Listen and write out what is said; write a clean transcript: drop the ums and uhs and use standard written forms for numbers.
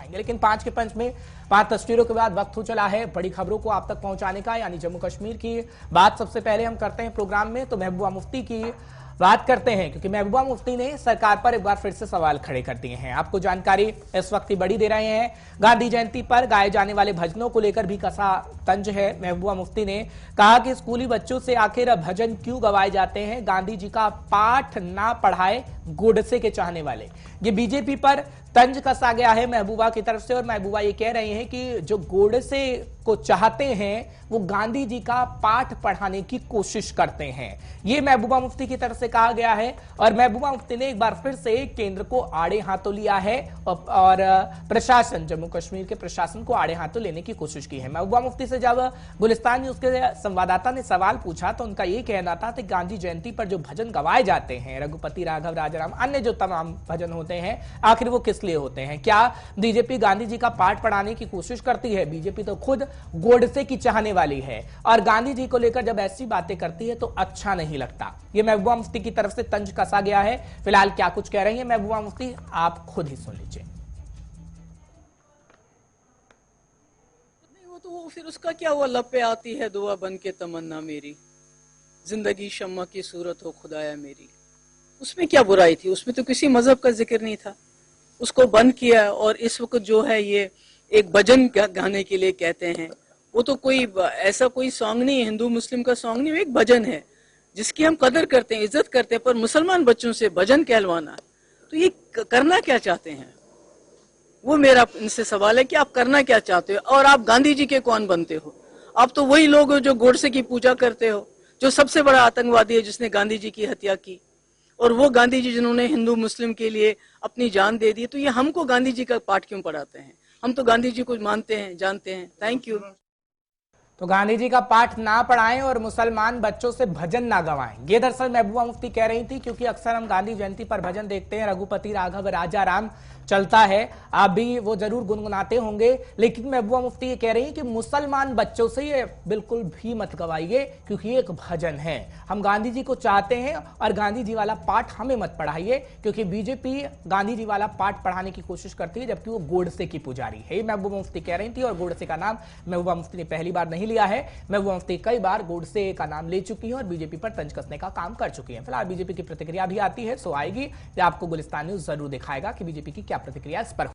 दिखाएंगे। लेकिन 5 के पंच में 5 तस्वीरों के बाद वक्त हो चला है बड़ी खबरों को आप तक पहुंचाने का, यानी जम्मू कश्मीर की बात सबसे पहले हम करते हैं प्रोग्राम में। तो महबूबा मुफ्ती की बात करते हैं, क्योंकि महबूबा मुफ्ती ने सरकार पर एक बार फिर से सवाल खड़े कर दिए हैं। आपको जानकारी इस वक्त की बड़ी दे रहे हैं। गांधी जयंती पर गाए जाने वाले भजनों को लेकर भी कसा तंज है। महबूबा मुफ्ती ने कहा कि स्कूली बच्चों से आखिर भजन क्यों गवाए जाते हैं, गांधी जी का पाठ ना पढ़ाए गोडसे के चाहने वाले। ये बीजेपी पर तंज कसा गया है महबूबा की तरफ से, और महबूबा ये कह रही हैं कि जो गोडसे को चाहते हैं वो गांधी जी का पाठ पढ़ाने की कोशिश करते हैं। ये महबूबा मुफ्ती की तरफ से कहा गया है, और महबूबा मुफ्ती ने एक बार फिर से केंद्र को आड़े हाथों लिया है और प्रशासन, जम्मू कश्मीर के प्रशासन को आड़े हाथों लेने की कोशिश की है। महबूबा मुफ्ती से जब गुलिस्तान न्यूज के संवाददाता ने सवाल पूछा तो उनका यह कहना था कि गांधी जयंती पर जो भजन गवाए जाते हैं, रघुपति राघव राजाराम, अन्य जो तमाम भजन होते हैं, आखिर वो किस लिए होते हैं? क्या बीजेपी गांधी जी का पाठ पढ़ाने की कोशिश करती है? बीजेपी तो खुद गोडसे की चाहने वाली है, और गांधी जी को लेकर जब ऐसी बातें करती है तो अच्छा नहीं लगता। ये महबूबा मुफ्ती की तरफ से तंज कसा गया है। फिलहाल क्या कुछ कह रही है महबूबा मुफ्ती, आप खुद ही सुन लीजिए। नहीं, वो तो फिर उसका क्या हुआ, लब पे आती है दुआ बन के तमन्ना मेरी, जिंदगी शम्मा की सूरत हो खुदाया मेरी। उसमें क्या बुराई थी? उसमें तो किसी मजहब का जिक्र नहीं था। उसको बंद किया, और इस वक्त जो है ये एक भजन गाने के लिए कहते हैं। वो तो कोई ऐसा कोई सॉन्ग नहीं है, हिंदू मुस्लिम का सॉन्ग नहीं, एक भजन है जिसकी हम कदर करते हैं, इज्जत करते हैं। पर मुसलमान बच्चों से भजन कहलवाना, तो ये करना क्या चाहते हैं? वो मेरा इनसे सवाल है कि आप करना क्या चाहते हो, और आप गांधी जी के कौन बनते हो? आप तो वही लोग हो जो गोडसे की पूजा करते हो, जो सबसे बड़ा आतंकवादी है जिसने गांधी जी की हत्या की, और वो गांधी जी जिन्होंने हिंदू मुस्लिम के लिए अपनी जान दे दी। तो ये हमको गांधी जी का पाठ क्यों पढ़ाते हैं? हम तो गांधी जी को मानते हैं, जानते हैं। Thank you. तो गांधी जी का पाठ ना पढ़ाएं और मुसलमान बच्चों से भजन ना गवाएं, ये दरअसल महबूबा मुफ्ती कह रही थी। क्योंकि अक्सर हम गांधी जयंती पर भजन देखते हैं, रघुपति राघव राजाराम चलता है, आप भी वो जरूर गुनगुनाते होंगे। लेकिन महबूबा मुफ्ती ये कह रही है कि मुसलमान बच्चों से ये बिल्कुल भी मत गवाइए, क्योंकि ये एक भजन है। हम गांधी जी को चाहते हैं, और गांधी जी वाला पाठ हमें मत पढ़ाइए, क्योंकि बीजेपी गांधी जी वाला पाठ पढ़ाने की कोशिश करती है, जबकि वो गोडसे की पुजारी है। महबूबा मुफ्ती कह रही थी, और गोडसे का नाम महबूबा मुफ्ती ने पहली बार नहीं लिया है। महबूबा मुफ्ती कई बार गोडसे का नाम ले चुकी है और बीजेपी पर तंज कसने का काम कर चुकी है। फिलहाल बीजेपी की प्रतिक्रिया भी आती है, सो आएगी, आपको गुलिस्तान न्यूज जरूर दिखाएगा कि बीजेपी की क्या प्रतिक्रिया इस पर।